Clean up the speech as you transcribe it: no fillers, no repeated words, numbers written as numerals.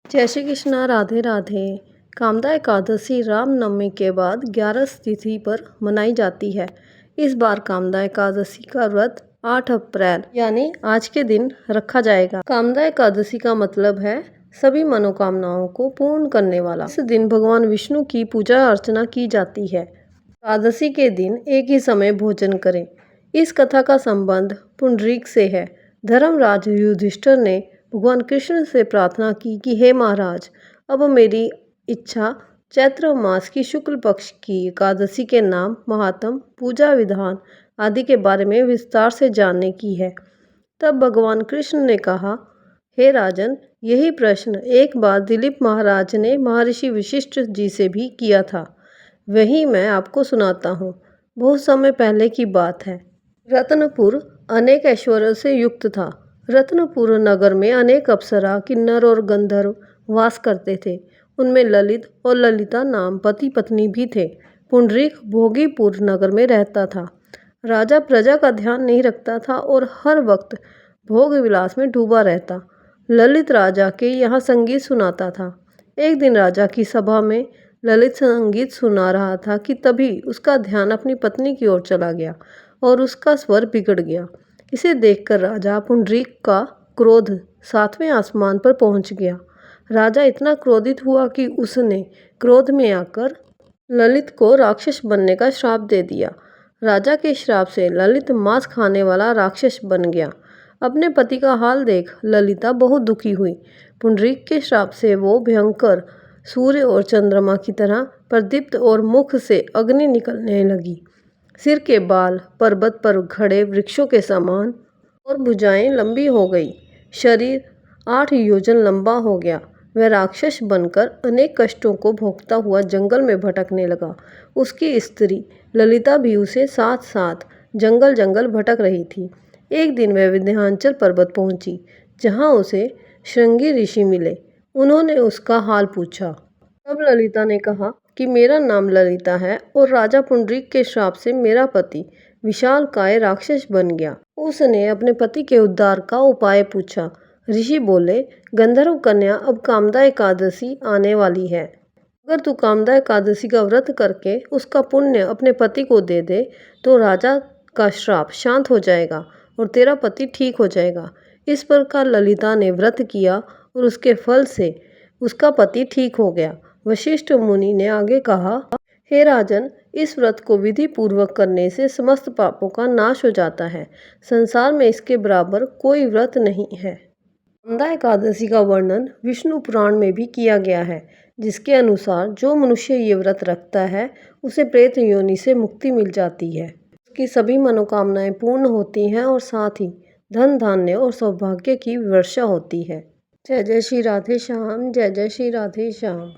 जय श्री कृष्णा। राधे राधे। कामदा एकादशी रामनवमी के बाद 11 तिथि पर मनाई जाती है। इस बार कामदा एकादशी का व्रत 8 अप्रैल यानी आज के दिन रखा जाएगा। कामदा एकादशी का मतलब है सभी मनोकामनाओं को पूर्ण करने वाला। इस दिन भगवान विष्णु की पूजा अर्चना की जाती है। एकादशी के दिन एक ही समय भोजन करें। इस कथा का संबंध पुंडरीक से है। धर्मराज युधिष्ठिर ने भगवान कृष्ण से प्रार्थना की कि हे महाराज, अब मेरी इच्छा चैत्र मास की शुक्ल पक्ष की एकादशी के नाम, महात्म, पूजा विधान आदि के बारे में विस्तार से जानने की है। तब भगवान कृष्ण ने कहा, हे राजन, यही प्रश्न एक बार दिलीप महाराज ने महर्षि वशिष्ठ जी से भी किया था। वही मैं आपको सुनाता हूँ। बहुत समय पहले की बात है। रत्नपुर अनेक ऐश्वर्य से युक्त था। रत्नपुर नगर में अनेक अप्सरा, किन्नर और गंधर्व वास करते थे। उनमें ललित और ललिता नाम पति पत्नी भी थे। पुंडरीक भोगीपुर नगर में रहता था। राजा प्रजा का ध्यान नहीं रखता था और हर वक्त भोग विलास में डूबा रहता। ललित राजा के यहाँ संगीत सुनाता था। एक दिन राजा की सभा में ललित संगीत सुना रहा था कि तभी उसका ध्यान अपनी पत्नी की ओर चला गया और उसका स्वर बिगड़ गया। इसे देखकर राजा पुंडरीक का क्रोध 7वें आसमान पर पहुंच गया। राजा इतना क्रोधित हुआ कि उसने क्रोध में आकर ललित को राक्षस बनने का श्राप दे दिया। राजा के श्राप से ललित मांस खाने वाला राक्षस बन गया। अपने पति का हाल देख ललिता बहुत दुखी हुई। पुंडरीक के श्राप से वो भयंकर सूर्य और चंद्रमा की तरह प्रदीप्त और मुख से अग्नि निकलने लगी। सिर के बाल पर्वत पर खड़े वृक्षों के समान और भुजाएं लंबी हो गई। शरीर 8 योजन लंबा हो गया। वह राक्षस बनकर अनेक कष्टों को भोगता हुआ जंगल में भटकने लगा। उसकी स्त्री ललिता भी उसे साथ साथ जंगल जंगल भटक रही थी। एक दिन वह विंध्याचल पर्वत पहुंची, जहां उसे श्रृंगी ऋषि मिले। उन्होंने उसका हाल पूछा। तब ललिता ने कहा कि मेरा नाम ललिता है और राजा पुंडरीक के श्राप से मेरा पति विशालकाय राक्षस बन गया। उसने अपने पति के उद्धार का उपाय पूछा। ऋषि बोले, गंधर्व कन्या, अब कामदा एकादशी आने वाली है। अगर तू कामदा एकादशी का व्रत करके उसका पुण्य अपने पति को दे दे तो राजा का श्राप शांत हो जाएगा और तेरा पति ठीक हो जाएगा। इस प्रकार ललिता ने व्रत किया और उसके फल से उसका पति ठीक हो गया। वशिष्ठ मुनि ने आगे कहा, हे राजन, इस व्रत को विधि पूर्वक करने से समस्त पापों का नाश हो जाता है। संसार में इसके बराबर कोई व्रत नहीं है। कामदा एकादशी का वर्णन विष्णु पुराण में भी किया गया है, जिसके अनुसार जो मनुष्य ये व्रत रखता है उसे प्रेत योनि से मुक्ति मिल जाती है। उसकी सभी मनोकामनाएं पूर्ण होती हैं और साथ ही धन धान्य और सौभाग्य की वर्षा होती है। जय जय श्री राधे श्याम। जय जय श्री राधे श्याम।